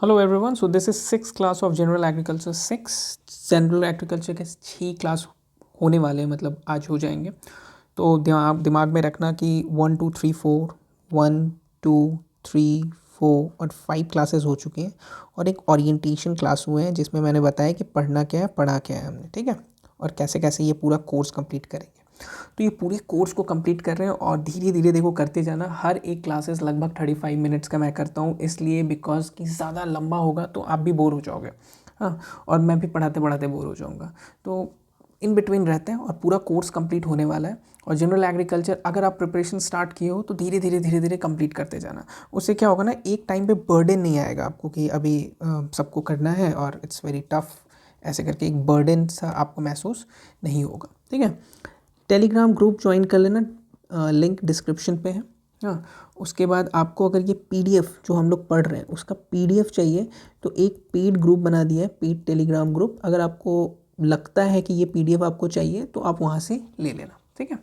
Hello everyone, so this is six class of general agriculture. Six general agriculture के 6 class होने वाले हैं, मतलब आज हो जाएंगे। तो दिमाग में रखना कि 1 2 3 4, 1 2 3 4 और 5 क्लासेस हो चुकी हैं और एक ओरिएंटेशन क्लास हुए हैं जिसमें मैंने बताया कि पढ़ना क्या है, पढ़ा क्या है हमने, ठीक है, और कैसे कैसे ये पूरा कोर्स कंप्लीट करेंगे। तो ये पूरे कोर्स को कंप्लीट कर रहे हैं और धीरे धीरे देखो करते जाना। हर एक क्लासेस लगभग 35 मिनट्स का मैं करता हूँ, इसलिए बिकॉज कि ज़्यादा लंबा होगा तो आप भी बोर हो जाओगे। हाँ, और मैं भी पढ़ाते पढ़ाते बोर हो जाऊँगा। तो इन बिटवीन रहते हैं और पूरा कोर्स कंप्लीट होने वाला है। और जनरल एग्रीकल्चर अगर आप प्रिपरेशन स्टार्ट किए हो तो धीरे धीरे धीरे धीरे कंप्लीट करते जाना। उससे क्या होगा ना, एक टाइम पे बर्डन नहीं आएगा आपको कि अभी सबको करना है और इट्स वेरी टफ, ऐसे करके एक बर्डन सा आपको महसूस नहीं होगा, ठीक है। टेलीग्राम ग्रुप ज्वाइन कर लेना, लिंक डिस्क्रिप्शन पे है। हाँ, उसके बाद आपको अगर ये पीडीएफ जो हम लोग पढ़ रहे हैं उसका पीडीएफ चाहिए तो एक पेड ग्रुप बना दिया है, पेड टेलीग्राम ग्रुप। अगर आपको लगता है कि ये पीडीएफ आपको चाहिए तो आप वहाँ से ले लेना, ठीक है।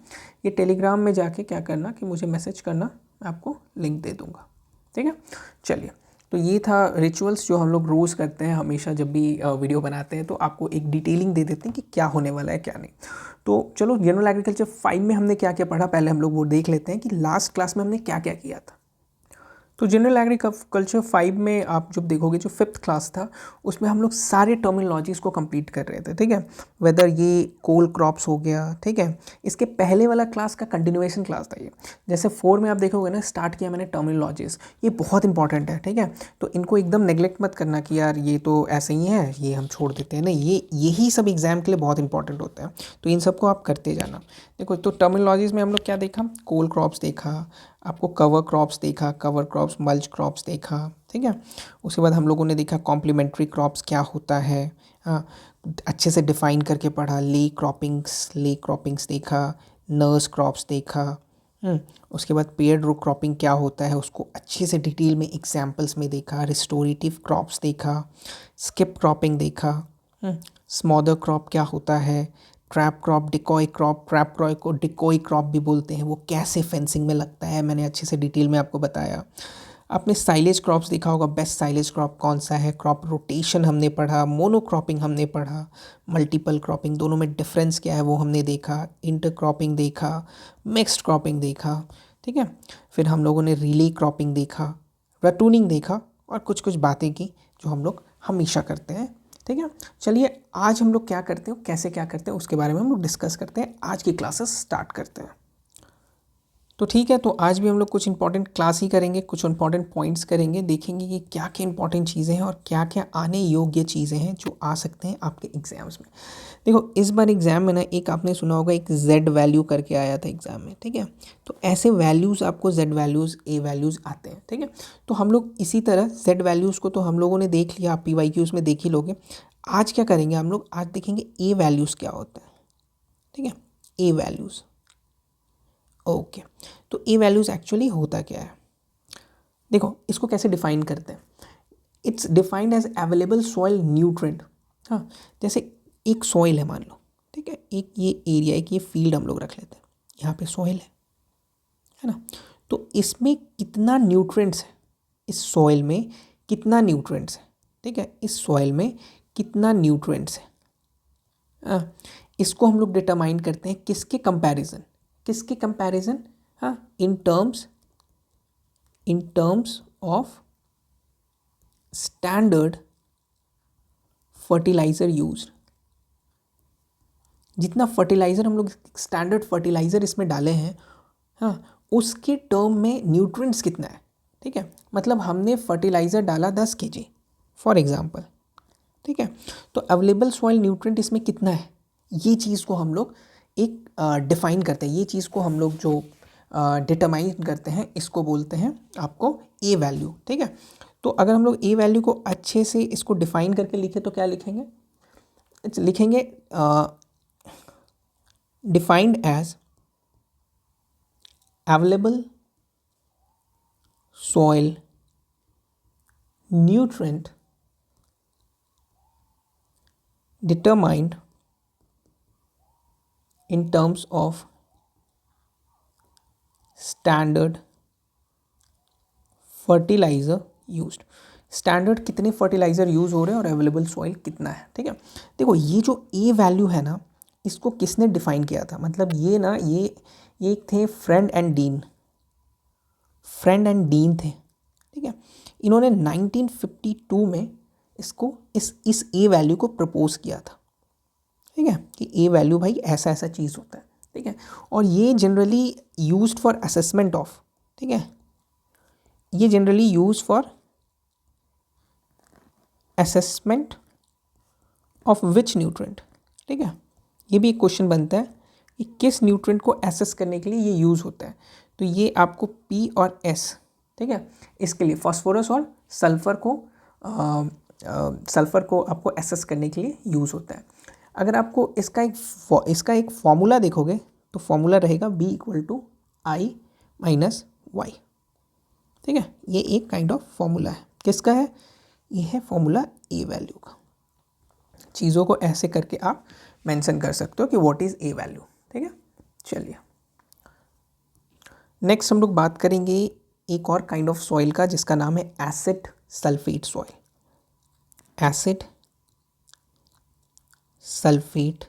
ये टेलीग्राम में जाके क्या करना कि मुझे मैसेज करना, मैं आपको लिंक दे दूँगा, ठीक है। चलिए, तो ये था रिचुअल्स जो हम लोग रोज़ करते हैं, हमेशा जब भी वीडियो बनाते हैं तो आपको एक डिटेलिंग दे देते हैं कि क्या होने वाला है क्या नहीं। तो चलो, जनरल एग्रीकल्चर 5 में हमने क्या क्या पढ़ा, पहले हम लोग वो देख लेते हैं कि लास्ट क्लास में हमने क्या क्या किया था। तो जनरल एग्रीकल्चर 5 में आप जब देखोगे, जो फिफ्थ क्लास था उसमें हम लोग सारे टर्मिनोलॉजीज़ को कंप्लीट कर रहे थे, ठीक है। वेदर ये कोल क्रॉप्स हो गया, ठीक है। इसके पहले वाला क्लास का कंटिन्यूएशन क्लास था ये। जैसे 4 में आप देखोगे ना, स्टार्ट किया मैंने टर्मिनोलॉजीज़, ये बहुत इंपॉर्टेंट है, ठीक है। तो इनको एकदम नेग्लेक्ट मत करना कि यार ये तो ऐसे ही है, ये हम छोड़ देते हैं, नहीं, यही सब एग्जाम के लिए बहुत इंपॉर्टेंट होता है। तो इन सबको आप करते जाना। देखो, तो टर्मिनोलॉजीज़ में हम लोग क्या देखा, कोल क्रॉप्स देखा, आपको कवर क्रॉप्स देखा, कवर क्रॉप्स, मल्च क्रॉप्स देखा, ठीक है। उसके बाद हम लोगों ने देखा कॉम्प्लीमेंट्री क्रॉप्स क्या होता है। हाँ, अच्छे से डिफाइन करके पढ़ा। ले क्रॉपिंग्स देखा, नर्स क्रॉप्स देखा। उसके बाद पेयर्ड रो क्रॉपिंग क्या होता है उसको अच्छे से डिटेल में एग्जाम्पल्स में देखा। रिस्टोरेटिव क्रॉप्स देखा, स्किप क्रॉपिंग देखा। स्मॉदर क्रॉप क्या होता है, trap crop, decoy crop, trap crop को डिकॉय क्रॉप भी बोलते हैं, वो कैसे फेंसिंग में लगता है मैंने अच्छे से डिटेल में आपको बताया। आपने साइलेज क्रॉप्स देखा होगा, बेस्ट साइलेज क्रॉप कौन सा है, क्रॉप रोटेशन हमने पढ़ा, मोनोक्रॉपिंग हमने पढ़ा, मल्टीपल क्रॉपिंग, दोनों में डिफरेंस क्या है वो हमने देखा, इंटर क्रॉपिंग देखा, मिक्स्ड क्रॉपिंग देखा, ठीक है। फिर हम लोगों ने रिले क्रॉपिंग देखा, रटूनिंग देखा और कुछ कुछ बातें की जो हम लोग हमेशा करते हैं, ठीक है। चलिए, आज हम लोग क्या करते हैं, कैसे क्या करते हैं, उसके बारे में हम लोग डिस्कस करते हैं। आज की क्लासेस स्टार्ट करते हैं। तो ठीक है, तो आज भी हम लोग कुछ इंपॉर्टेंट क्लास ही करेंगे, कुछ इंपॉर्टेंट पॉइंट्स करेंगे, देखेंगे कि क्या क्या इंपॉर्टेंट चीज़ें हैं और क्या क्या आने योग्य चीज़ें हैं जो आ सकते हैं आपके एग्जाम्स में। देखो, इस बार एग्ज़ाम में ना, एक आपने सुना होगा, एक जेड वैल्यू करके आया था एग्ज़ाम में, ठीक है। तो ऐसे वैल्यूज़ आपको जेड वैल्यूज़, ए वैल्यूज़ आते हैं, ठीक है। तो हम लोग इसी तरह जेड वैल्यूज़ को तो हम लोगों ने देख लिया, आप PYQs में देख ही लोगे। आज क्या करेंगे हम लोग, आज देखेंगे ए वैल्यूज़ क्या होता है, ठीक है। ए वैल्यूज़, ओके। तो ए वैल्यूज़ एक्चुअली होता क्या है, देखो इसको कैसे डिफाइन करते हैं। It's defined as available soil nutrient. हाँ, जैसे एक सॉइल है मान लो, ठीक है, एक ये एरिया, एक ये फील्ड हम लोग रख लेते हैं, यहाँ पे सॉइल है ना। तो इसमें कितना न्यूट्रेंट्स है, इस सॉइल में कितना न्यूट्रेंट्स है, ठीक है, इस सॉइल में कितना न्यूट्रेंट्स है। इसको हम लोग डिटरमाइन करते हैं किसके कंपैरिजन, किसके कंपैरिजन, हाँ, in terms of standard fertiliser use. जितना फर्टिलाइज़र हम लोग स्टैंडर्ड फर्टिलाइज़र इसमें डाले हैं, हाँ, उसके टर्म में न्यूट्रिएंट्स कितना है, ठीक है। मतलब हमने फर्टिलाइज़र डाला 10 kg फॉर एग्जांपल, ठीक है। तो अवेलेबल सॉइल न्यूट्रिएंट इसमें कितना है, ये चीज़ को हम लोग एक डिफाइन करते हैं। ये चीज़ को हम लोग जो डिटरमाइन करते हैं, इसको बोलते हैं आपको ए वैल्यू, ठीक है। तो अगर हम लोग ए वैल्यू को अच्छे से इसको डिफाइन करके लिखे तो क्या लिखेंगे, लिखेंगे defined as available soil nutrient determined in terms of standard fertilizer used। Standard कितने फर्टिलाइज़र यूज़ हो रहे हैं और अवेलेबल सॉइल कितना है, ठीक है। देखो ये जो ए वैल्यू है ना, इसको किसने डिफाइन किया था, मतलब ये ना ये एक थे फ्रेंड एंड डीन थे, ठीक है। इन्होंने 1952 में इसको इस ए वैल्यू को प्रपोज किया था, ठीक है, कि ए वैल्यू भाई ऐसा ऐसा चीज़ होता है, ठीक है। और ये generally used for assessment of, ठीक है, ये generally use for assessment of which nutrient, ठीक है। ये भी एक क्वेश्चन बनता है कि किस न्यूट्रेंट को एसेस करने के लिए ये यूज़ होता है। तो ये आपको पी और एस, ठीक है, इसके लिए फास्फोरस और सल्फ़र को आपको एसेस करने के लिए यूज़ होता है। अगर आपको इसका एक फॉर्मूला देखोगे तो फॉर्मूला रहेगा B=I-Y, ठीक है। ये एक काइंड ऑफ फॉर्मूला है, किसका है, ये है फॉर्मूला ए वैल्यू का। चीज़ों को ऐसे करके आप मेंशन कर सकते हो कि व्हाट इज़ ए वैल्यू, ठीक है। चलिए नेक्स्ट हम लोग बात करेंगे एक और काइंड ऑफ सॉइल का, जिसका नाम है acid sulphate soil. Acid sulphate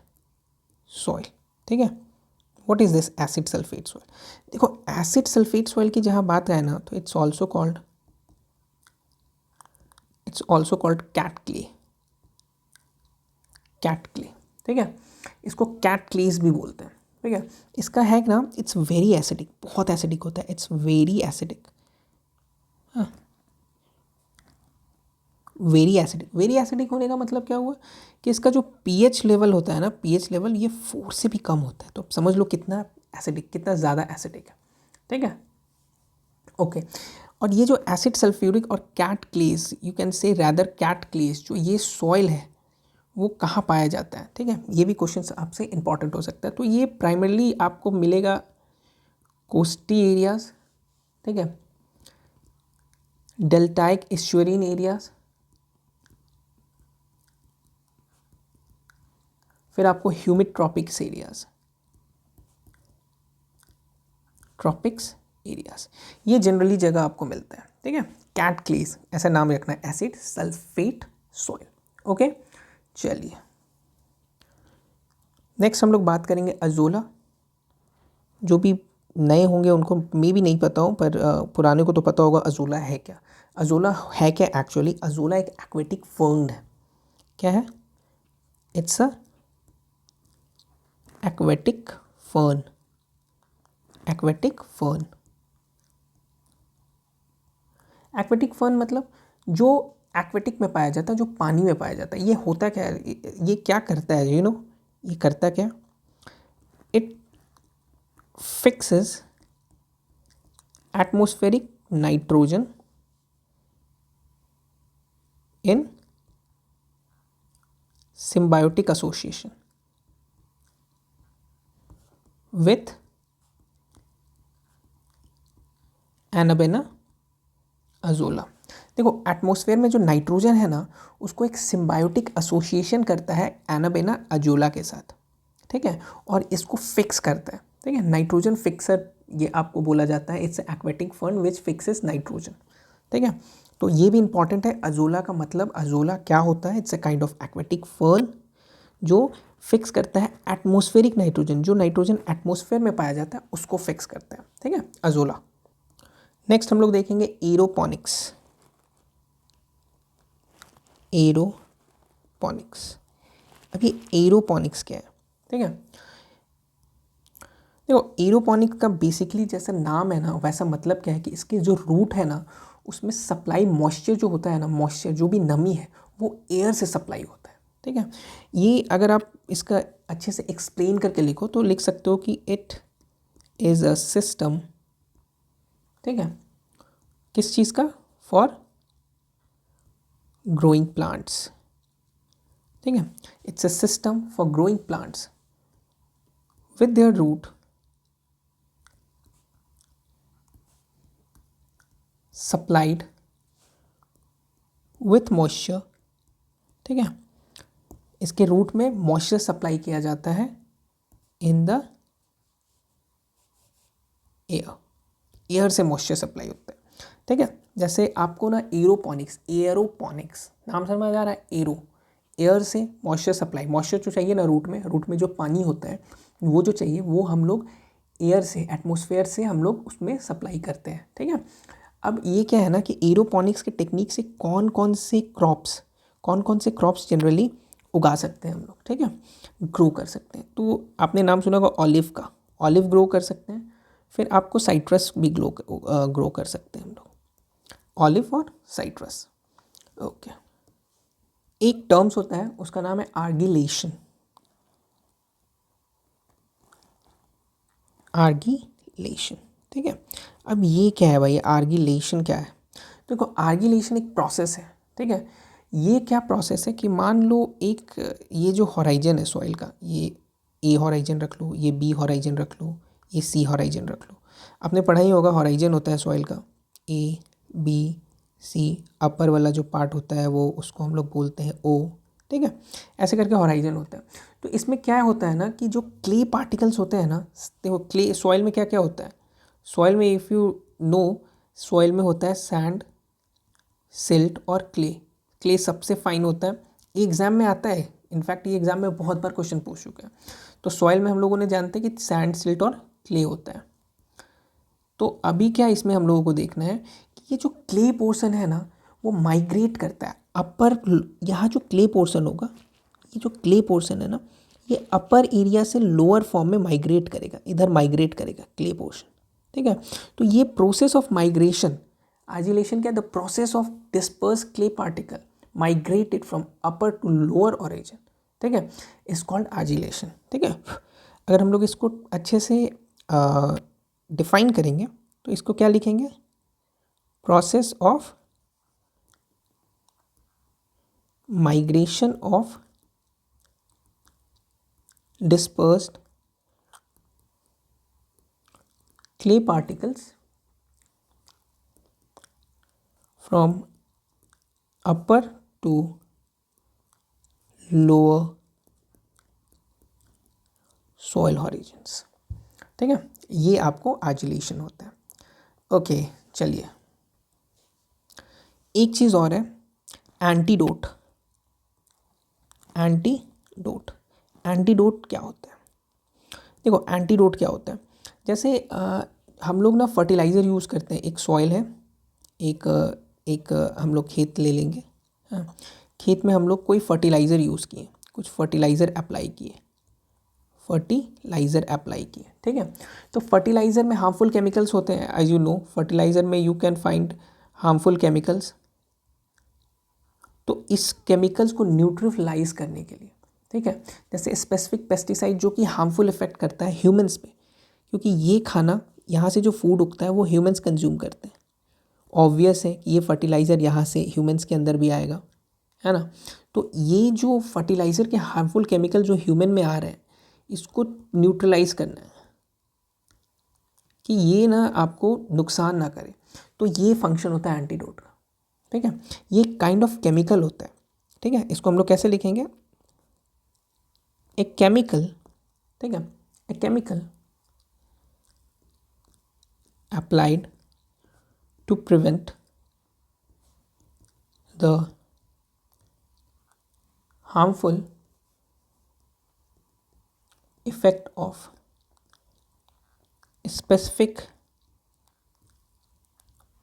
soil, ठीक है। What is this acid sulphate soil. देखो एसिड सल्फेट सॉइल की जहाँ बात है ना, तो it's also called cat clay, ठीक है। इसको कैट क्लेस भी बोलते हैं, ठीक है। इसका है ना, इट्स वेरी एसिडिक, बहुत एसिडिक होता है, इट्स वेरी एसिडिक, हाँ, वेरी एसिडिक होने का मतलब क्या हुआ कि इसका जो पीएच लेवल होता है ना, पीएच लेवल ये 4 से भी कम होता है। तो समझ लो कितना एसिडिक, कितना ज़्यादा एसिडिक है, ठीक है, ओके। और ये जो एसिड सल्फ्यूरिक और cat clays, you can say rather cat clays, जो ये सॉइल है वो कहाँ पाया जाता है, ठीक है। ये भी क्वेश्चन आपसे इंपॉर्टेंट हो सकता है। तो ये प्राइमरली आपको मिलेगा कोस्टी एरियाज, ठीक है, डेल्टाइक इश्वरीन एरियाज, फिर आपको ह्यूमिड ट्रॉपिक्स एरियाज, ये जनरली जगह आपको मिलता है, ठीक है। कैट क्लेस ऐसा नाम रखना है, एसिड सल्फेट सॉइल, ओके। चलिए नेक्स्ट हम लोग बात करेंगे अजोला। जो भी नए होंगे उनको मे भी नहीं पता हो, पर पुराने को तो पता होगा अजोला है क्या। अजोला है क्या एक्चुअली, अजोला एक एक्वेटिक फर्न है। क्या है, it's a aquatic fern, aquatic fern मतलब जो एक्वेटिक में पाया जाता है, जो पानी में पाया जाता है। ये होता क्या है, ये क्या करता है, ये करता क्या, it fixes atmospheric nitrogen in symbiotic association with anabaena azolla. देखो एटमॉस्फेयर में जो नाइट्रोजन है ना, उसको एक सिम्बायोटिक एसोसिएशन करता है एनाबेना अजोला के साथ, ठीक है, और इसको फिक्स करता है, ठीक है। नाइट्रोजन फिक्सर ये आपको बोला जाता है, it's aquatic fern which fixes nitrogen, ठीक है। तो ये भी इंपॉर्टेंट है, अजोला का मतलब, अजोला क्या होता है, it's a kind of aquatic fern जो फिक्स करता है एटमॉस्फेरिक नाइट्रोजन, जो नाइट्रोजन एटमॉस्फेयर में पाया जाता है उसको फिक्स करता है, ठीक है, अजोला। नेक्स्ट हम लोग देखेंगे एरोपोनिक्स। अब ये एरोपोनिक्स क्या है, ठीक है। देखो एरोपोनिक्स का बेसिकली जैसा नाम है ना, वैसा मतलब क्या है कि इसके जो रूट है ना, उसमें सप्लाई मॉइस्चर जो होता है ना, मॉइस्चर जो भी नमी है वो एयर से सप्लाई होता है, ठीक है। ये अगर आप इसका अच्छे से एक्सप्लेन करके लिखो तो लिख सकते हो कि इट इज़ अ सिस्टम, ठीक है, किस चीज़ का, फॉर ग्रोइंग प्लांट्स, ठीक है। It's a system for growing plants with their root supplied with moisture, ठीक है। इसके रूट में मॉइस्चर सप्लाई किया जाता है इन द एयर से मॉइस्चर सप्लाई होता है, ठीक है। जैसे आपको ना एरोपोनिक्स नाम समझ आ रहा है। एयर से मॉइस्चर सप्लाई, मॉइस्चर जो चाहिए ना रूट में जो पानी होता है वो जो चाहिए वो हम लोग एयर से, एटमॉस्फेयर से हम लोग उसमें सप्लाई करते हैं, ठीक है। अब ये क्या है ना कि एरोपोनिक्स के टेक्निक से कौन कौन से क्रॉप्स जनरली उगा सकते हैं हम लोग, ठीक है, ग्रो कर सकते हैं। तो आपने नाम सुना होगा ऑलिव का, ऑलिव ग्रो कर सकते हैं। फिर आपको साइट्रस भी ग्रो कर सकते हैं हम लोग, ऑलिव और साइट्रस। ओके, एक टर्म्स होता है उसका नाम है आर्गिलेशन। ठीक है। अब ये क्या है भाई, आर्गिलेशन क्या है? देखो आर्गिलेशन एक प्रोसेस है, ठीक है। ये क्या प्रोसेस है कि मान लो एक ये जो हॉराइजन है सॉइल का, ये ए हॉराइजन रख लो, ये बी हॉराइजन रख लो, ये सी हॉराइजन रख लो। आपने पढ़ा ही होगा हॉराइजन होता है सॉइल का ए बी सी, अपर वाला जो पार्ट होता है वो उसको हम लोग बोलते हैं ओ, ठीक है। ऐसे करके हॉराइजन होता है। तो इसमें क्या होता है ना कि जो क्ले पार्टिकल्स होते हैं ना, देखो क्ले सॉइल में क्या क्या होता है, सॉइल में इफ़ यू नो, सॉइल में होता है सैंड, सिल्ट और क्ले। क्ले सबसे फाइन होता है, ये एग्ज़ाम में आता है, इनफैक्ट ये एग्ज़ाम में बहुत बार क्वेश्चन पूछ चुका है। तो सॉइल में हम लोगों ने जानते हैं कि सैंड, सिल्ट और क्ले होता है। तो अभी क्या इसमें हम लोगों को देखना है कि ये जो क्ले पोर्शन है ना वो माइग्रेट करता है अपर, यहाँ जो क्ले पोर्शन होगा, ये जो क्ले पोर्शन है ना ये अपर एरिया से लोअर फॉर्म में माइग्रेट करेगा, इधर माइग्रेट करेगा क्ले पोर्शन, ठीक है। तो ये प्रोसेस ऑफ माइग्रेशन, आजिलेशन क्या है, the process of disperse clay particle migrated from upper two lower origin, ठीक है, इज कॉल्ड आजिलेशन, ठीक है। अगर हम लोग इसको अच्छे से डिफाइन करेंगे तो इसको क्या लिखेंगे, process of migration of dispersed clay particles from upper to lower soil origins, ठीक है। ये आपको आजिलेशन होता है। ओके चलिए, एक चीज़ और है, एंटीडोट। एंटीडोट क्या होता है? देखो एंटीडोट क्या होता है, जैसे हम लोग ना फर्टिलाइज़र यूज़ करते हैं, एक सॉइल है, एक हम लोग खेत ले लेंगे, हाँ, खेत में हम लोग कोई फर्टिलाइज़र यूज़ किए, कुछ फर्टिलाइज़र अप्लाई किए, ठीक है। तो फर्टिलाइज़र में हार्मफुल केमिकल्स होते हैं, एज यू नो फर्टिलाइज़र में you can find harmful chemicals. तो इस केमिकल्स को न्यूट्रलाइज करने के लिए, ठीक है, जैसे स्पेसिफिक पेस्टिसाइड जो कि हार्मफुल इफेक्ट करता है ह्यूमंस पे, क्योंकि ये खाना यहाँ से जो फूड उगता है वो ह्यूमंस कंज्यूम करते हैं। ऑब्वियस है कि ये फर्टिलाइज़र यहाँ से ह्यूमंस के अंदर भी आएगा, है ना। तो ये जो फर्टिलाइज़र के हार्मफुल केमिकल जो ह्यूमन में आ रहे हैं इसको न्यूट्रलाइज करना है कि ये ना आपको नुकसान ना करे। तो ये फंक्शन होता है एंटीडोट का, ठीक है। ये काइंड ऑफ केमिकल होता है, ठीक है। इसको हम लोग कैसे लिखेंगे, एक केमिकल, ठीक है, a chemical applied to prevent the harmful effect of specific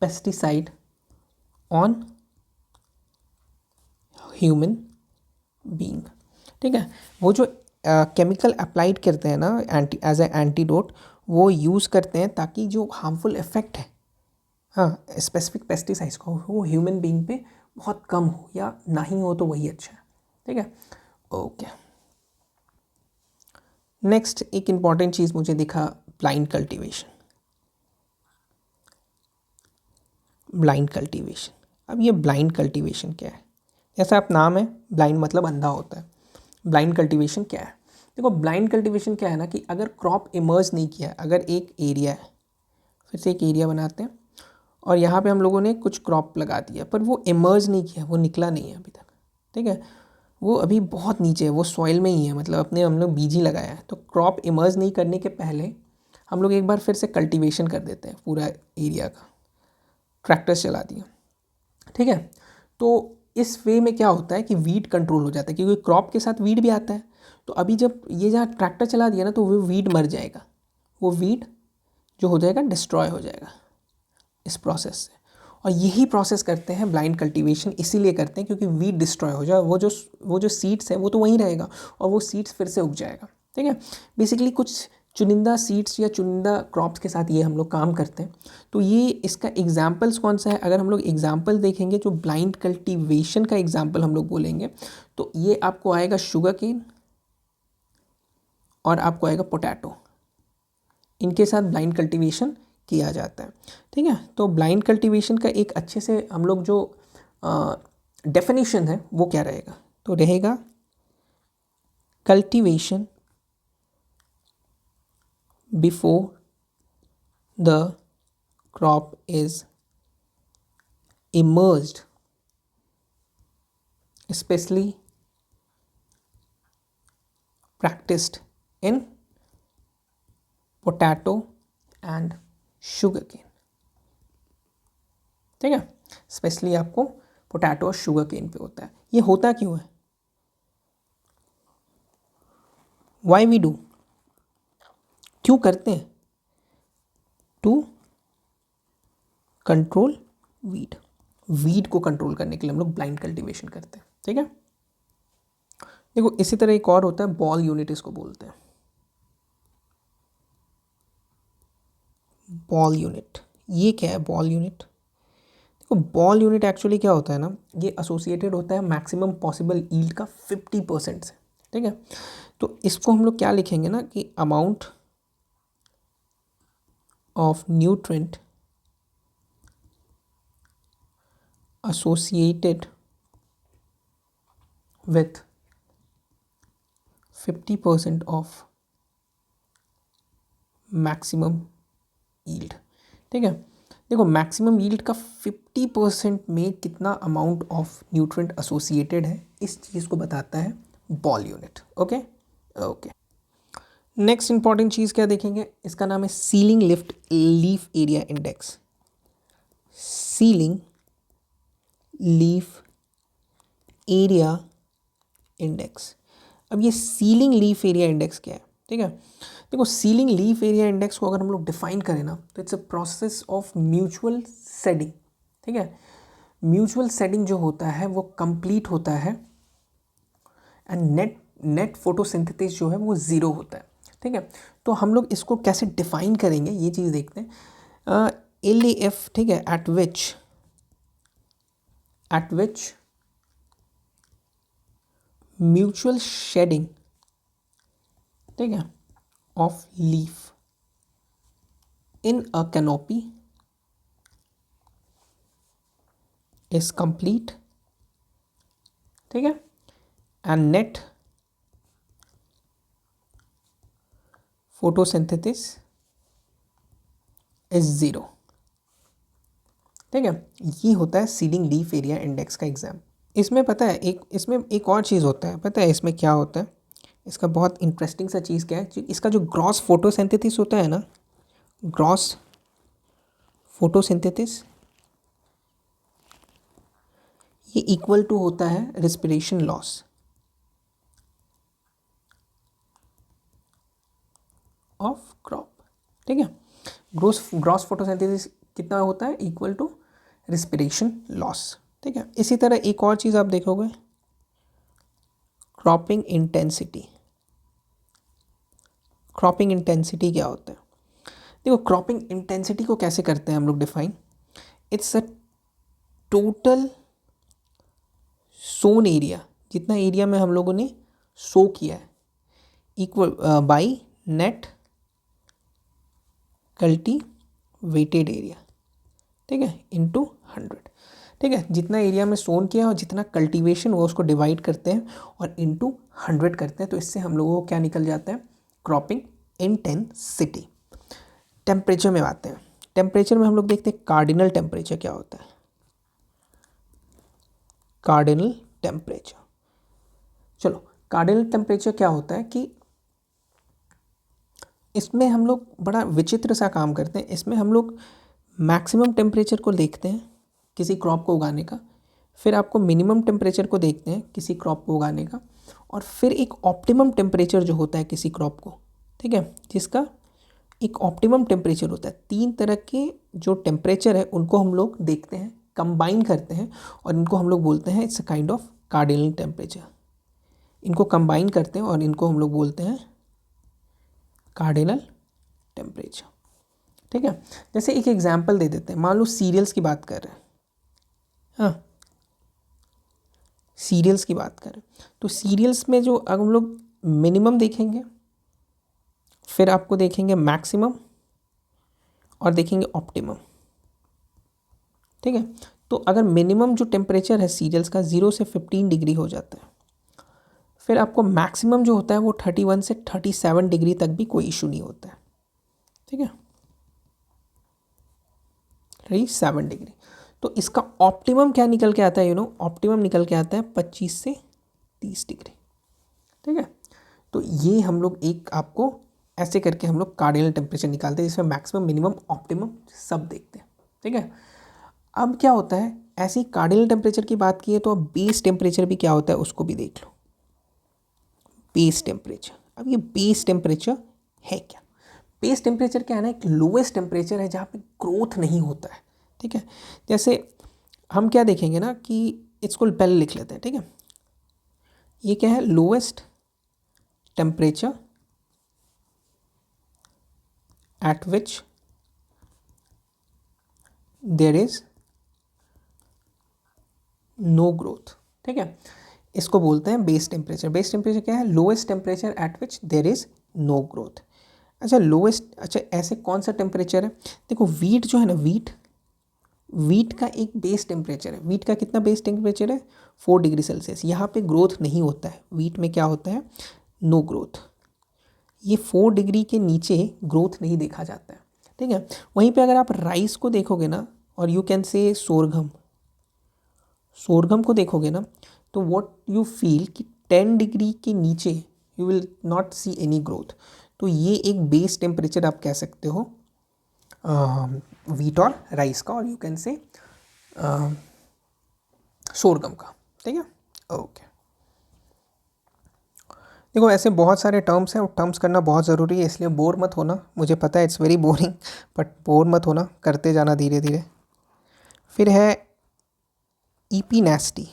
pesticide on human being, ठीक है। वो जो केमिकल अप्लाइड करते हैं ना एज ए एंटीडोट, वो यूज़ करते हैं ताकि जो हार्मफुल इफेक्ट है, हाँ, स्पेसिफिक पेस्टिसाइड्स का वो ह्यूमन बीइंग पे बहुत कम हो या ना ही हो तो वही अच्छा है, ठीक है। ओके, नेक्स्ट एक इम्पॉर्टेंट चीज़ मुझे दिखा, ब्लाइंड कल्टीवेशन। अब ये ब्लाइंड कल्टीवेशन क्या है? जैसा आप नाम है, ब्लाइंड मतलब अंधा होता है। ब्लाइंड कल्टीवेशन क्या है? देखो ब्लाइंड कल्टीवेशन क्या है ना कि अगर क्रॉप इमर्ज नहीं किया है, अगर एक एरिया है, फिर से एक एरिया बनाते हैं और यहाँ पे हम लोगों ने कुछ क्रॉप लगा दिया पर वो इमर्ज नहीं किया, वो निकला नहीं है अभी तक, ठीक है, वो अभी बहुत नीचे है, वो सॉइल में ही है, मतलब अपने हम लोग बीज ही लगाया है। तो क्रॉप इमर्ज नहीं करने के पहले हम लोग एक बार फिर से कल्टीवेशन कर देते हैं पूरा एरिया का, ट्रैक्टर्स चला दिया, ठीक है। तो इस वे में क्या होता है कि वीड कंट्रोल हो जाता है, क्योंकि क्रॉप के साथ वीड भी आता है। तो अभी जब ये जहाँ ट्रैक्टर चला दिया ना, तो वो वीड मर जाएगा, वो वीड जो हो जाएगा डिस्ट्रॉय हो जाएगा इस प्रोसेस से। और यही प्रोसेस करते हैं ब्लाइंड कल्टीवेशन, इसीलिए करते हैं क्योंकि वीड डिस्ट्रॉय हो जाए, वो जो सीड्स है वो तो वहीं रहेगा और वो सीड्स फिर से उग जाएगा, ठीक है। बेसिकली कुछ चुनिंदा सीड्स या चुनिंदा क्रॉप्स के साथ ये हम लोग काम करते हैं। तो ये इसका एग्जाम्पल्स कौन सा है, अगर हम लोग एग्जाम्पल देखेंगे जो ब्लाइंड कल्टीवेशन का एग्जाम्पल हम लोग बोलेंगे, तो ये आपको आएगा शुगर केन और आपको आएगा पोटैटो। इनके साथ ब्लाइंड कल्टीवेशन किया जाता है, ठीक है। तो ब्लाइंड कल्टीवेशन का एक अच्छे से हम लोग जो डेफिनेशन है वो क्या रहेगा, तो रहेगा cultivation before the crop is emerged, especially practiced in potato and sugar cane, ठीक है। स्पेशली आपको पोटैटो और शुगर केन पे होता है। ये होता क्यों है, वाई वी डू, क्यों करते हैं, टू कंट्रोल वीड, वीड को कंट्रोल करने के लिए हम लोग ब्लाइंड कल्टीवेशन करते हैं, ठीक है। देखो इसी तरह एक और होता है बॉल यूनिट, इसको बोलते हैं बॉल यूनिट। ये क्या है बॉल यूनिट, देखो बॉल यूनिट एक्चुअली क्या होता है ना, ये एसोसिएटेड होता है मैक्सिमम पॉसिबल यील्ड का 50% से, ठीक है। तो इसको हम लोग क्या लिखेंगे ना कि amount of nutrient associated with 50% of maximum yield, ठीक है। देखो मैक्सिमम यील्ड का 50% में कितना अमाउंट ऑफ न्यूट्रेंट एसोसिएटेड है, इस चीज़ को बताता है ball unit, okay okay. Next important चीज़ क्या देखेंगे, इसका नाम है ceiling lift leaf area index, ceiling leaf area index. अब ये सीलिंग लीफ एरिया इंडेक्स क्या है, ठीक है। देखो सीलिंग लीफ एरिया इंडेक्स को अगर हम लोग डिफाइन करें ना, तो it's a process of mutual shading, ठीक है। म्यूचुअल शेडिंग जो होता है वो कंप्लीट होता है एंड नेट फोटोसिंथेसिस जो है वो ज़ीरो होता है, ठीक है। तो हम लोग इसको कैसे डिफाइन करेंगे ये चीज़ देखते हैं। LAF, ठीक है, एट विच म्यूचुअल शेडिंग, ठीक है, of leaf in a canopy is complete, ठीक है, and net photosynthesis is zero, ठीक है। ये होता है सीलिंग लीफ एरिया इंडेक्स का एग्जाम। इसमें पता है इसमें एक और चीज़ होता है, पता है इसमें क्या होता है, इसका बहुत इंटरेस्टिंग सा चीज़ क्या है, इसका जो ग्रॉस फोटोसिंथेसिस होता है ना, ग्रॉस फोटोसिंथेसिस, ये इक्वल टू होता है रिस्पिरेशन लॉस ऑफ क्रॉप, ठीक है। ग्रॉस फोटोसिंथेसिस कितना होता है, इक्वल टू रिस्पिरेशन लॉस, ठीक है। इसी तरह एक और चीज़ आप देखोगे, क्रॉपिंग इंटेंसिटी। क्रॉपिंग इंटेंसिटी क्या होता है, देखो क्रॉपिंग इंटेंसिटी को कैसे करते हैं हम लोग define, it's a total sown area, जितना एरिया में हम लोगों ने सो किया है, equal by net cultivated area, ठीक है, इनटू 100, ठीक है। जितना एरिया में सोन किया और जितना कल्टीवेशन वो उसको डिवाइड करते हैं और इनटू 100 करते हैं, तो इससे हम लोगों को क्या निकल जाता है, क्रॉपिंग इंटेंसिटी। टेम्परेचर में आते हैं, टेम्परेचर में हम लोग देखते हैं कार्डिनल टेम्परेचर क्या होता है, कार्डिनल टेम्परेचर। चलो कार्डिनल टेम्परेचर क्या होता है कि इसमें हम लोग बड़ा विचित्र सा काम करते हैं, इसमें हम लोग मैक्सिमम टेम्परेचर को देखते हैं किसी क्रॉप को उगाने का, फिर आपको मिनिमम टेम्परेचर को देखते हैं किसी क्रॉप को उगाने का, और फिर एक ऑप्टिमम टेम्परेचर जो होता है किसी क्रॉप को, ठीक है, जिसका एक ऑप्टिमम टेम्परेचर होता है। 3 तरह के जो टेम्परेचर है उनको हम लोग देखते हैं, कंबाइन करते हैं, और इनको हम लोग बोलते हैं it's a kind of cardinal temperature. इनको कंबाइन करते हैं और इनको हम लोग बोलते हैं कार्डिनल टेम्परेचर, ठीक है। जैसे एक एग्जांपल दे देते हैं, मान लो सीरियल्स की बात कर रहे हैं, हाँ, सीरियल्स की बात करें तो सीरियल्स में जो अगर हम लोग मिनिमम देखेंगे, फिर आपको देखेंगे मैक्सिमम, और देखेंगे ऑप्टिमम, ठीक है। तो अगर मिनिमम जो टेम्परेचर है सीरियल्स का 0 से 15 डिग्री हो जाता है, फिर आपको मैक्सिमम जो होता है वो 31 से 37 डिग्री तक भी कोई इशू नहीं होता है, ठीक है, 37 डिग्री। तो इसका ऑप्टिमम क्या निकल के आता है, ऑप्टिमम निकल के आता है 25 से 30 डिग्री, ठीक है। तो ये हम लोग एक आपको ऐसे करके हम लोग कार्डिनल टेम्परेचर निकालते हैं, जिसमें मैक्सिमम मिनिमम ऑप्टिमम सब देखते हैं, ठीक है। अब क्या होता है, ऐसी कार्डिनल टेम्परेचर की बात की है तो अब बेस टेम्परेचर भी क्या होता है उसको भी देख लो। बेस टेम्परेचर, अब ये बेस टेम्परेचर है क्या? बेस टेम्परेचर क्या है ना, एक लोएस्ट टेम्परेचर है जहाँ पे ग्रोथ नहीं होता है, ठीक है। जैसे हम क्या देखेंगे ना कि इसको पहले लिख लेते हैं, ठीक है। ये क्या है, lowest temperature at which there is no growth, ठीक है। इसको बोलते हैं बेस टेम्परेचर। बेस टेम्परेचर क्या है, lowest temperature at which there is no growth. अच्छा लोएस्ट, अच्छा ऐसे कौन सा टेम्परेचर है, देखो वीट जो है ना, वीट का एक बेस टेम्परेचर है। वीट का कितना बेस टेम्परेचर है, 4 डिग्री सेल्सियस। यहाँ पे ग्रोथ नहीं होता है, वीट में क्या होता है, नो ग्रोथ। ये 4 डिग्री के नीचे ग्रोथ नहीं देखा जाता है, ठीक है। वहीं पे अगर आप राइस को देखोगे ना, और यू कैन से सोरघम, सोरघम को देखोगे ना, तो व्हाट यू फील कि 10 डिग्री के नीचे you will not see any growth. तो ये एक बेस टेम्परेचर आप कह सकते हो वीट और राइस का, और यू कैन से सोरगम का, ठीक है, ओके। देखो ऐसे बहुत सारे टर्म्स हैं और टर्म्स करना बहुत ज़रूरी है, इसलिए बोर मत होना। मुझे पता है it's very boring, but bore मत होना, करते जाना धीरे धीरे। फिर है ईपी नेस्टी।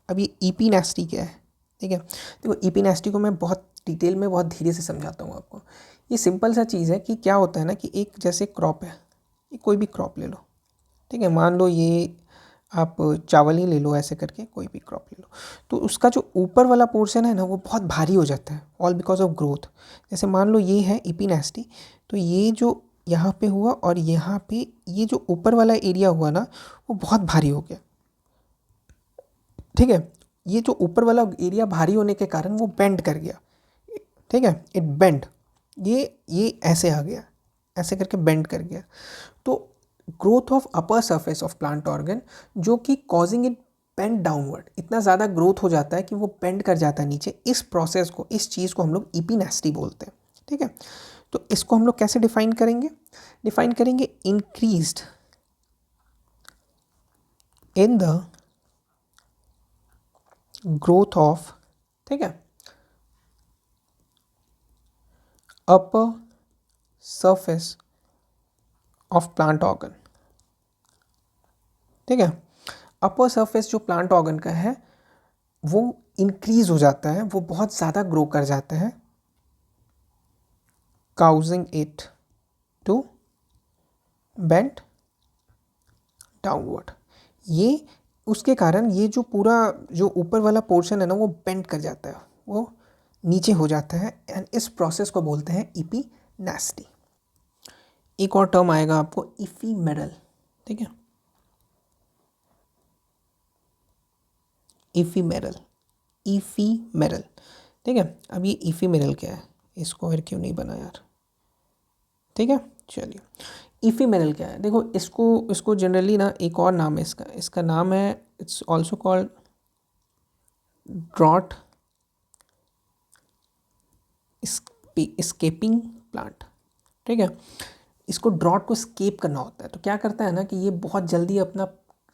अब ये ईपी नेस्टी क्या है, ठीक है। देखो ईपी नेस्टी को मैं बहुत डिटेल में बहुत धीरे से समझाता हूँ आपको। ये सिंपल सा चीज़ है कि क्या होता है ना कि एक जैसे क्रॉप है, ये कोई भी क्रॉप ले लो, ठीक है। मान लो ये आप चावल ही ले लो, ऐसे करके कोई भी क्रॉप ले लो, तो उसका जो ऊपर वाला पोर्शन है ना वो बहुत भारी हो जाता है, ऑल बिकॉज ऑफ ग्रोथ। जैसे मान लो ये है इपीनेस्टी, तो ये जो यहाँ पे हुआ और यहाँ पे ये जो ऊपर वाला एरिया हुआ ना वो बहुत भारी हो गया, ठीक है। ये जो ऊपर वाला एरिया भारी होने के कारण वो बेंड कर गया, ठीक है, इट बेंड, ये ऐसे आ गया, ऐसे करके बेंड कर गया। तो growth of upper surface of plant organ, जो कि कॉजिंग इट बेंड डाउनवर्ड, इतना ज़्यादा ग्रोथ हो जाता है कि वो बेंड कर जाता है नीचे। इस प्रोसेस को, इस चीज़ को हम लोग इपीनेस्टी बोलते हैं, ठीक है। तो इसको हम लोग कैसे डिफाइन करेंगे, डिफाइन करेंगे increased in the growth of, ठीक है, upper surface of plant organ, ठीक है। अपर सरफेस जो प्लांट ऑर्गन का है वो इंक्रीज हो जाता है, वो बहुत ज़्यादा ग्रो कर जाता है, causing it to bend downward. ये उसके कारण ये जो पूरा जो ऊपर वाला पोर्शन है ना वो बेंड कर जाता है, वो नीचे हो जाता है, एंड इस प्रोसेस को बोलते हैं इपीनेस्टी। एक और टर्म आएगा आपको, इफीमेरल, ठीक है, इफीमेरल, इफीमेरल, ठीक है। अब ये इफीमेरल क्या है, इसको फिर क्यों नहीं बना यार, ठीक है, चलिए। इफीमेरल क्या है, देखो इसको जनरली ना एक और नाम है इसका, इसका नाम है, it's also called drought escaping plant, ठीक है। इसको ड्रॉट को स्केप करना होता है। तो क्या करता है ना कि ये बहुत जल्दी अपना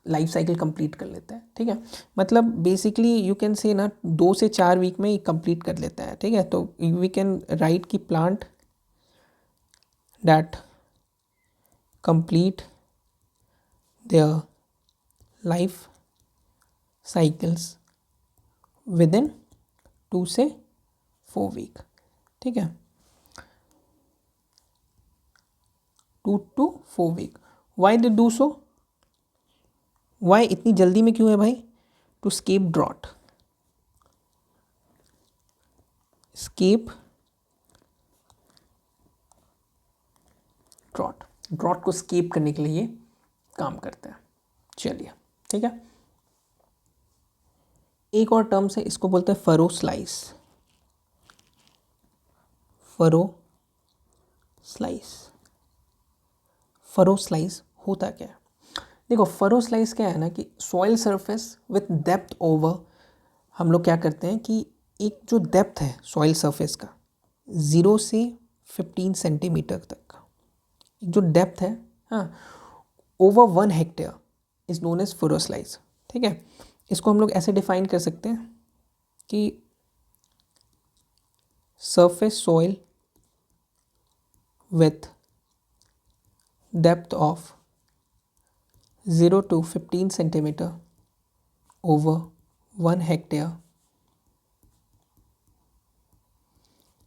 लाइफ साइकिल कंप्लीट कर लेता है, ठीक है। मतलब बेसिकली यू कैन से ना 2 से 4 वीक में ये कंप्लीट कर लेता है, ठीक है। तो वी कैन राइट की plant that complete their life cycles within 2 से 4 वीक, ठीक है, 2 to 4 week. Why they do so, why इतनी जल्दी में क्यों है भाई? To escape drought, escape drought, drought को स्केप करने के लिए काम करते हैं। चलिए, ठीक है। एक और टर्म से इसको बोलते हैं furrow slice, furrow slice. Furrow slice होता क्या है? देखो, फरो स्लाइस क्या है ना कि soil surface with depth over, हम लोग क्या करते हैं कि एक जो डेप्थ है सॉइल सरफेस का 0 से 15 सेंटीमीटर तक का जो डेप्थ है, हाँ, over 1 hectare is known as furrow slice, ठीक है। इसको हम लोग ऐसे डिफाइन कर सकते हैं कि surface soil with depth of 0 to 15 centimetre over 1 hectare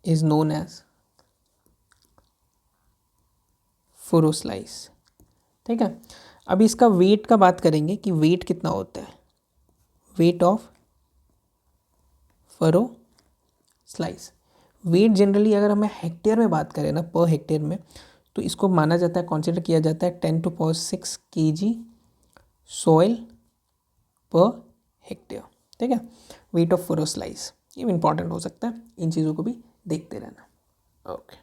is known as furrow slice, ठीक है। अभी इसका वेट का बात करेंगे कि वेट कितना होता है, weight of furrow slice. Weight generally अगर हमें हेक्टेयर में बात करें ना, पर हेक्टेयर में, तो इसको माना जाता है, कंसिडर किया जाता है 10 to 6 kg soil per hectare, ठीक है। वेट ऑफ फरो स्लाइस ये भी इंपॉर्टेंट हो सकता है, इन चीज़ों को भी देखते रहना। ओके,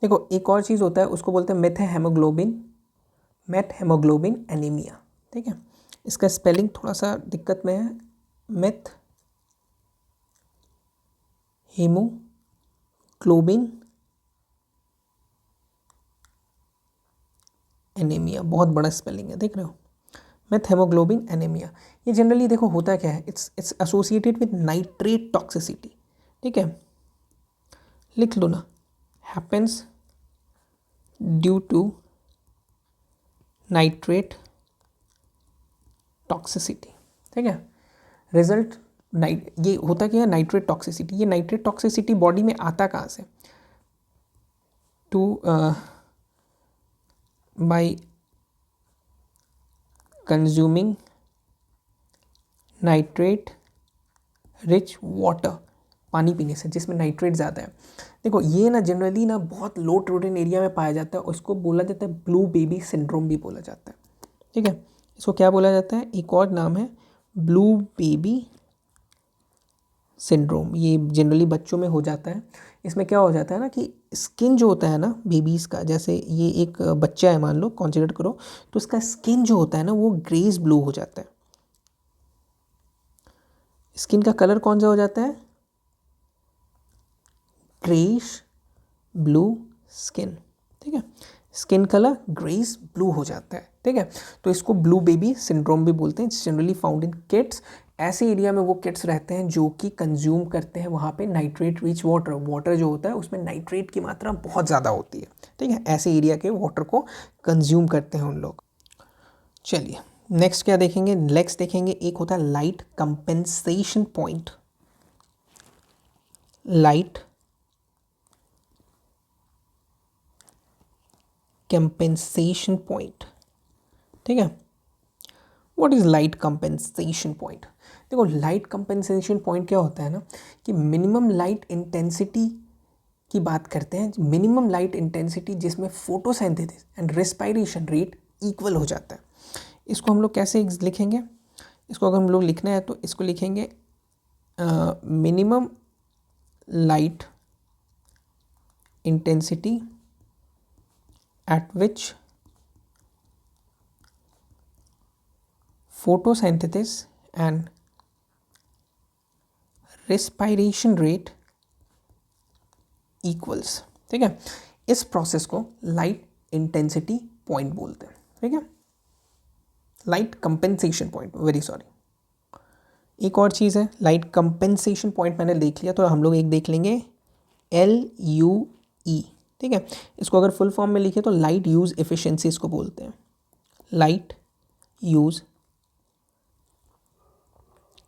देखो एक और चीज़ होता है, उसको बोलते हैं मेथ हेमोग्लोबिन एनीमिया, ठीक है। इसका स्पेलिंग थोड़ा सा दिक्कत में है, मेथ हेमोग्लोबिन एनीमिया, बहुत बड़ा स्पेलिंग है, देख रहे हो, मेथ हेमोग्लोबिन एनीमिया। ये जनरली देखो होता क्या है, it's associated with nitrate toxicity, ठीक है, लिख लो ना, happens due to nitrate toxicity, ठीक है। रिजल्ट ये होता क्या है, नाइट्रेट टॉक्सिसिटी। ये नाइट्रेट टॉक्सिसिटी बॉडी में आता कहाँ से? To by consuming nitrate rich water, पानी पीने से जिसमें नाइट्रेट ज़्यादा है। देखो ये ना जनरली ना बहुत लो टोरेन एरिया में पाया जाता है, और इसको बोला जाता है ब्लू बेबी सिंड्रोम भी बोला जाता है, ठीक है। इसको क्या बोला जाता है? एक और नाम है ब्लू बेबी सिंड्रोम। ये जनरली बच्चों में हो जाता है। इसमें क्या हो जाता है ना कि स्किन जो होता है ना बेबीज़ का, जैसे ये एक बच्चा है मान लो, कंसीडर करो, तो उसका स्किन जो होता है ना वो ग्रेस ब्लू हो जाता है। स्किन का कलर कौन सा हो जाता है? ग्रेश ब्लू स्किन, ठीक है। स्किन कलर ग्रेस ब्लू हो जाता है, ठीक है। तो इसको ब्लू बेबी सिंड्रोम भी बोलते हैं। जनरली फाउंड इन किड्स, ऐसे एरिया में वो किड्स रहते हैं जो कि कंज्यूम करते हैं वहाँ पे नाइट्रेट रिच वाटर। वाटर जो होता है उसमें नाइट्रेट की मात्रा बहुत ज़्यादा होती है, ठीक है। ऐसे एरिया के वाटर को कंज्यूम करते हैं उन लोग। चलिए नेक्स्ट क्या देखेंगे? नेक्स्ट देखेंगे एक होता है light compensation point. Light compensation point, ठीक है। What is light compensation point? देखो लाइट कंपेंसेशन पॉइंट क्या होता है ना कि मिनिमम लाइट इंटेंसिटी की बात करते हैं, मिनिमम लाइट इंटेंसिटी जिसमें photosynthesis and respiration rate equal हो जाता है। इसको हम लोग कैसे लिखेंगे? इसको अगर हम लोग लिखना है तो इसको लिखेंगे minimum light intensity at which photosynthesis and respiration rate equals, ठीक है। इस प्रोसेस को लाइट इंटेंसिटी पॉइंट बोलते हैं, ठीक है, light compensation point, very sorry. एक और चीज़ है लाइट कंपेंसेशन पॉइंट, मैंने देख लिया तो हम लोग एक देख लेंगे LUE, ठीक है। इसको अगर फुल फॉर्म में लिखे तो लाइट यूज़ एफिशिएंसी इसको बोलते हैं, लाइट यूज़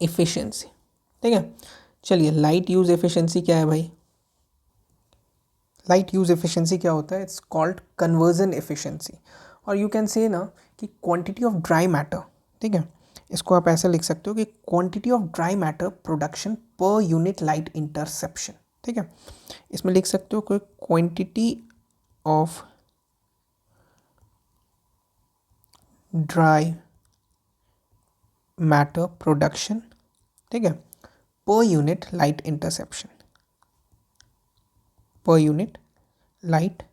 एफिशिएंसी, ठीक है। चलिए लाइट यूज़ एफिशिएंसी क्या है भाई, लाइट यूज़ एफिशिएंसी क्या होता है, इट्स कॉल्ड कन्वर्जन एफिशिएंसी, और यू कैन से ना कि क्वांटिटी ऑफ ड्राई मैटर, ठीक है, इसको आप ऐसे लिख सकते हो कि quantity of dry matter production per unit light interception, ठीक है। इसमें लिख सकते हो कोई quantity of dry matter production, ठीक है, per unit light interception, per unit light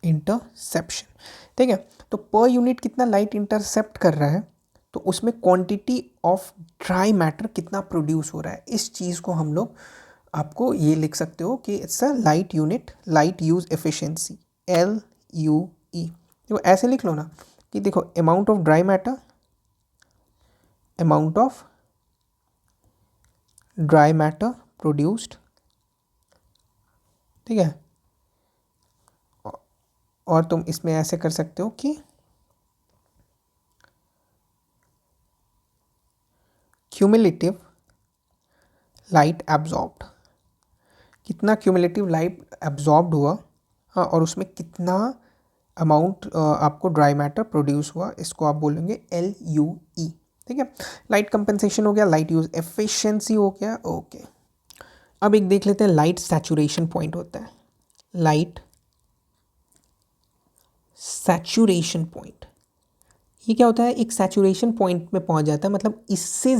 interception, ठीक है। तो पर यूनिट कितना लाइट इंटरसेप्ट कर रहा है, तो उसमें क्वांटिटी ऑफ ड्राई मैटर कितना प्रोड्यूस हो रहा है, इस चीज़ को हम लोग आपको ये लिख सकते हो कि it's a light unit light use efficiency, LUE। देखो ऐसे लिख लो ना कि देखो amount of dry matter, amount of dry matter produced, ठीक है, और तुम इसमें ऐसे कर सकते हो कि क्यूमुलेटिव लाइट एब्जॉर्ब्ड, कितना क्यूमुलेटिव लाइट एब्जॉर्ब्ड हुआ, हाँ, और उसमें कितना अमाउंट आपको ड्राई मैटर प्रोड्यूस हुआ, इसको आप बोलेंगे LUE, ठीक है। लाइट कंपेंसेशन हो गया, लाइट यूज एफिशिएंसी हो गया, ओके। अब एक देख लेते हैं लाइट सैचुरेशन पॉइंट होता है, लाइट सैचुरेशन पॉइंट, ये क्या होता है, एक सैचुरेशन पॉइंट में पहुंच जाता है, मतलब इससे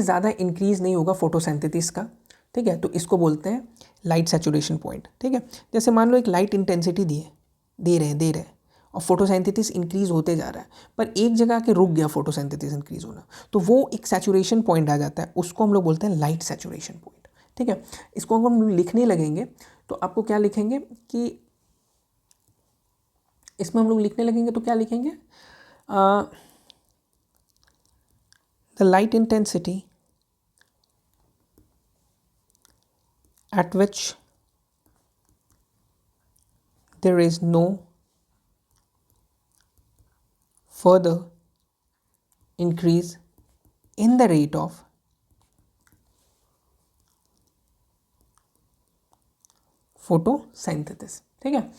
ज़्यादा इंक्रीज नहीं होगा फोटोसिंथेसिस का, ठीक है, तो इसको बोलते हैं लाइट सैचुरेशन पॉइंट, ठीक है। जैसे मान लो एक लाइट इंटेंसिटी दे रहे हैं और फोटोसिंथेसिस इंक्रीज होते जा रहा है, पर एक जगह के रुक गया फोटोसिंथेसिस इंक्रीज होना, तो वो एक सैचुरेशन पॉइंट आ जाता है, उसको हम लोग बोलते हैं लाइट सैचुरेशन पॉइंट, ठीक है। इसको अगर हम लिखने लगेंगे तो आपको क्या लिखेंगे कि इसमें हम लोग लिखने लगेंगे तो क्या लिखेंगे, the light intensity at which there is no further increase in the rate of photosynthesis, ठीक है,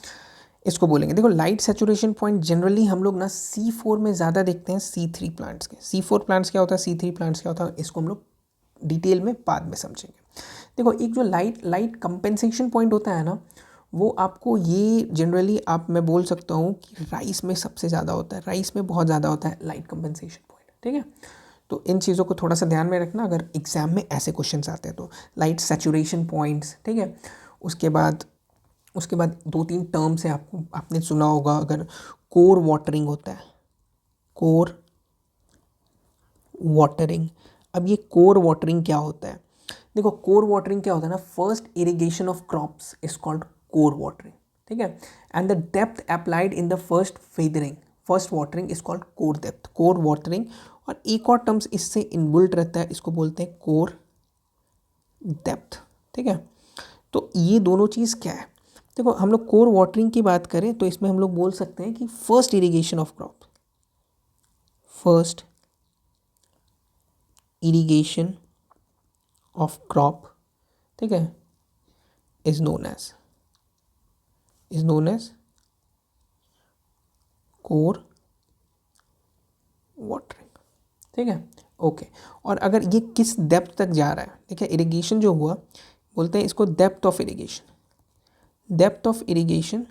इसको बोलेंगे। देखो लाइट सैचुरेशन पॉइंट जनरली हम लोग ना C4 में ज़्यादा देखते हैं, C3 प्लांट्स के। C4 प्लांट्स क्या होता है, C3 प्लांट्स क्या होता है, इसको हम लोग डिटेल में बाद में समझेंगे। देखो एक जो लाइट कंपेंसेशन पॉइंट होता है ना, वो आपको ये जनरली मैं बोल सकता हूँ कि राइस में सबसे ज़्यादा होता है, राइस में बहुत ज़्यादा होता है लाइट कंपेंसेशन पॉइंट, ठीक है। तो इन चीज़ों को थोड़ा सा ध्यान में रखना अगर एग्जाम में ऐसे क्वेश्चंस आते हैं तो, लाइट सैचुरेशन पॉइंट्स, ठीक है। उसके बाद 2-3 टर्म्स है, आपने सुना होगा, अगर कोर वाटरिंग होता है, कोर वाटरिंग। अब ये कोर वाटरिंग क्या होता है, देखो कोर वाटरिंग क्या होता है ना, first irrigation of crops is called core watering, ठीक है, and the depth applied in the first watering is called core depth, core watering. और एक और टर्म्स इससे इनबिल्ट रहता है, इसको बोलते हैं कोर डेप्थ, ठीक है। तो ये दोनों चीज़ क्या है, देखो हम लोग कोर वाटरिंग की बात करें तो इसमें हम लोग बोल सकते हैं कि first irrigation of crop, first irrigation of crop, ठीक है, is known as core watering, ठीक है, ओके। और अगर ये किस डेप्थ तक जा रहा है, ठीक है, इरिगेशन जो हुआ बोलते हैं इसको depth of irrigation, depth of irrigation,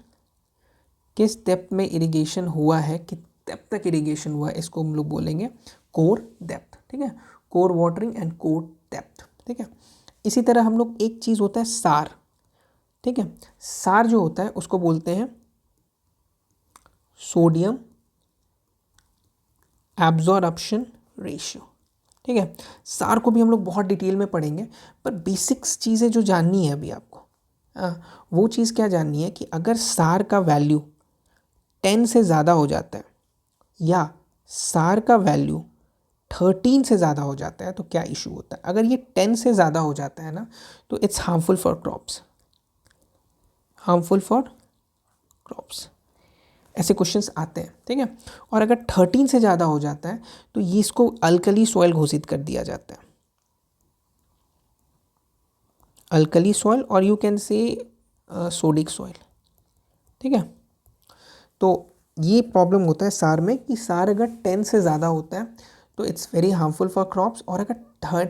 किस डेप्थ में इरिगेशन हुआ है, किस डेप्थ तक इरिगेशन हुआ है, इसको हम लोग बोलेंगे कोर डेप्थ, ठीक है, core watering and core depth, ठीक है। इसी तरह हम लोग एक चीज़ होता है सार, ठीक है, सार जो होता है उसको बोलते हैं सोडियम एब्जॉर्प्शन रेशियो, ठीक है। सार को भी हम लोग बहुत डिटेल में पढ़ेंगे, पर बेसिक्स चीज़ें जो जाननी है अभी आपको, वो चीज़ क्या जाननी है कि अगर सार का वैल्यू 10 से ज़्यादा हो जाता है या सार का वैल्यू 13 से ज़्यादा हो जाता है तो क्या इशू होता है। अगर ये 10 से ज़्यादा हो जाता है ना तो it's harmful for crops, harmful for crops, ऐसे क्वेश्चंस आते हैं, ठीक है। और अगर 13 से ज़्यादा हो जाता है तो ये इसको अल्कली सॉइल घोषित कर दिया जाता है, अल्कली सॉइल, और यू कैन से सोडिक सॉइल, ठीक है। तो ये प्रॉब्लम होता है सार में कि सार अगर 10 से ज़्यादा होता है तो it's very harmful for crops, और अगर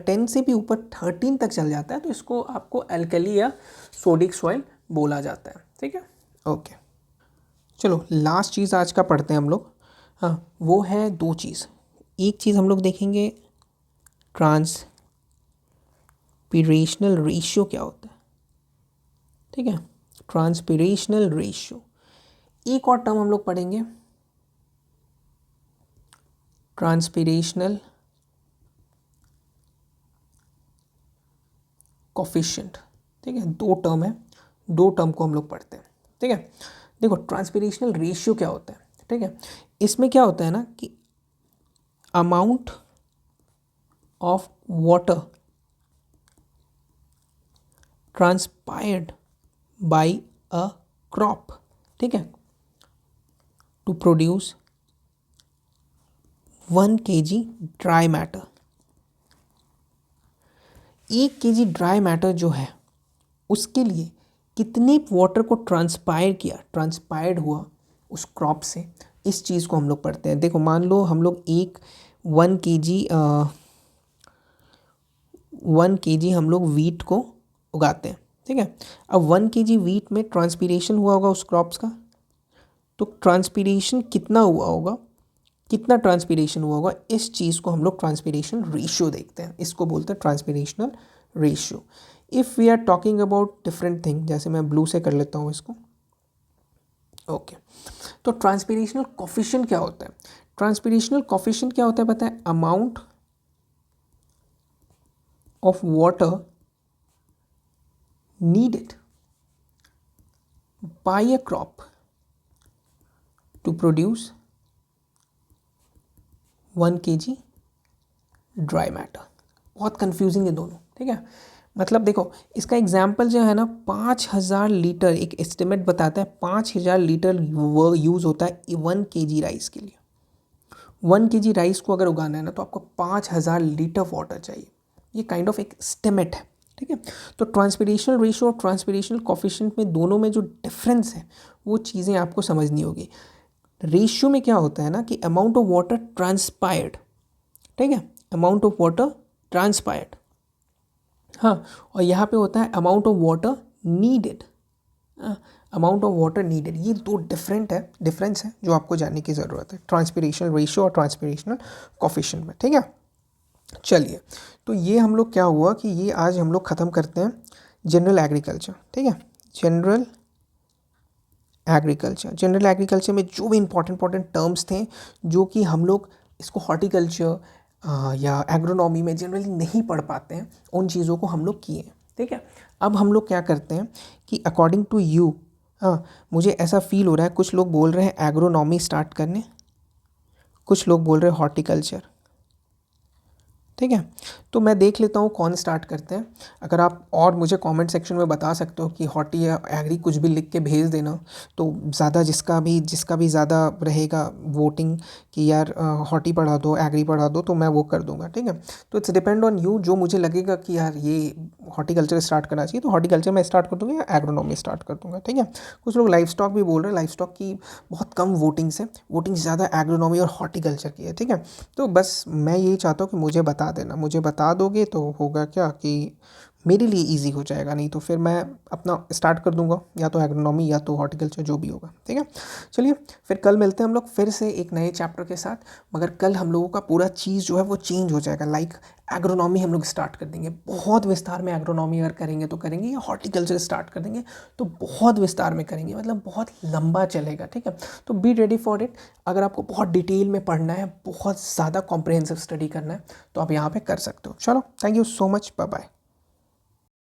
10 से भी ऊपर 13 तक चल जाता है तो इसको आपको अल्कली या सोडिक सॉइल बोला जाता है, ठीक है। ओके, चलो लास्ट चीज़ आज का पढ़ते हैं हम लोग। हाँ, वो है दो चीज़। एक चीज़ हम लोग देखेंगे ट्रांसपीरेशनल रेशियो क्या होता है, ठीक है, ट्रांसपीरेशनल रेशियो। एक और टर्म हम लोग पढ़ेंगे ट्रांसपीरेशनल कोफिशिएंट, ठीक है। दो टर्म है, दो टर्म को हम लोग पढ़ते हैं, ठीक है। देखो ट्रांसपीरेशनल रेशियो क्या होता है, ठीक है। इसमें क्या होता है ना कि amount of water transpired by a crop, ठीक है, to produce 1 kg dry matter. 1 kg dry matter जो है उसके लिए कितने वाटर को ट्रांसपायर किया, ट्रांसपायर्ड हुआ उस क्रॉप से, इस चीज़ को हम लोग पढ़ते हैं। देखो मान लो हम लोग 1 kg हम लोग वीट को उगाते हैं, ठीक है। अब 1 kg वीट में ट्रांसपीरेशन हुआ होगा उस क्रॉप्स का, तो ट्रांसपीरेशन कितना हुआ होगा, कितना ट्रांसपीरेशन हुआ होगा, इस चीज़ को हम लोग ट्रांसपीरेशन रेशियो देखते हैं, इसको बोलते हैं transpirational ratio. If we are talking about different thing, जैसे मैं ब्लू से कर लेता हूँ इसको, ओके। तो ट्रांसपीरेशनल कोफिशिएंट क्या होता है, ट्रांसपीरेशनल कोफिशिएंट क्या होता है पता है, amount of water needed by a crop to produce 1 kg dry matter. बहुत कंफ्यूजिंग है दोनों, ठीक है। मतलब देखो इसका एग्जाम्पल जो है ना 5000 लीटर, एक एस्टिमेट बताता है 5000 लीटर वो यूज़ होता है 1 kg राइस के लिए। 1 kg राइस को अगर उगाना है ना तो आपको 5000 लीटर वाटर चाहिए, ये काइंड ऑफ एक एस्टिमेट है, ठीक है। तो ट्रांसपीरेशनल रेशियो और ट्रांसपीरेशनल कोफिशिएंट में दोनों में जो डिफरेंस है वो चीज़ें आपको समझनी होगी। रेशियो में क्या होता है ना कि अमाउंट ऑफ वाटर ट्रांसपायर्ड, ठीक है, अमाउंट ऑफ वाटर ट्रांसपायर्ड, हाँ, और यहाँ पे होता है amount of water needed, amount of water needed. ये दो डिफरेंस है जो आपको जानने की ज़रूरत है ट्रांसपीरेशनल रेशियो और ट्रांसपीरेशनल कोफिशिएंट में, ठीक है। चलिए, तो ये हम लोग क्या हुआ कि ये आज हम लोग ख़त्म करते हैं जनरल एग्रीकल्चर, ठीक है। जनरल एग्रीकल्चर में जो भी इंपॉर्टेंट टर्म्स थे जो कि हम लोग इसको हॉर्टिकल्चर या एग्रोनॉमी में जनरली नहीं पढ़ पाते हैं, उन चीज़ों को हम लोग किए, ठीक है। अब हम लोग क्या करते हैं कि अकॉर्डिंग टू यू, हाँ, मुझे ऐसा फील हो रहा है कुछ लोग बोल रहे हैं एग्रोनॉमी स्टार्ट करने, कुछ लोग बोल रहे हैं हॉर्टिकल्चर, ठीक है। तो मैं देख लेता हूँ कौन स्टार्ट करते हैं। अगर आप और मुझे कमेंट सेक्शन में बता सकते हो कि हॉर्टी या एग्री कुछ भी लिख के भेज देना, तो ज़्यादा जिसका भी ज़्यादा रहेगा वोटिंग कि यार हॉर्टी पढ़ा दो, एग्री पढ़ा दो, तो मैं वो कर दूंगा, ठीक है। तो इट्स डिपेंड ऑन यू, जो मुझे लगेगा कि यार ये हॉर्टिकल्चर स्टार्ट करना चाहिए तो हॉर्टिकल्चर में स्टार्ट कर दूँगा या एग्रोनॉमी स्टार्ट कर दूँगा, ठीक है। कुछ लोग लाइफ स्टॉक भी बोल रहे हैं, लाइफ स्टॉक की बहुत कम वोटिंग्स है, वोटिंग ज़्यादा एग्रोनॉमी और हॉर्टिकल्चर की है, ठीक है। तो बस मैं यही चाहता हूँ कि मुझे बता देना, मुझे बता दोगे तो होगा क्या कि मेरे लिए इजी हो जाएगा, नहीं तो फिर मैं अपना स्टार्ट कर दूंगा या तो एग्रोनॉमी या तो हॉर्टिकल्चर, जो भी होगा, ठीक है। चलिए फिर कल मिलते हैं हम लोग फिर से एक नए चैप्टर के साथ, मगर कल हम लोगों का पूरा चीज़ जो है वो चेंज हो जाएगा। लाइक एग्रोनॉमी हम लोग स्टार्ट कर देंगे, बहुत विस्तार में एग्रोनॉमी अगर करेंगे तो करेंगे, या हॉर्टिकल्चर स्टार्ट कर देंगे तो बहुत विस्तार में करेंगे, मतलब बहुत लंबा चलेगा, ठीक है। तो बी रेडी फॉर इट। अगर आपको बहुत डिटेल में पढ़ना है, बहुत ज़्यादा कॉम्प्रिहेंसिव स्टडी करना है, तो आप यहाँ पे कर सकते हो। चलो, thank you so much, bye bye.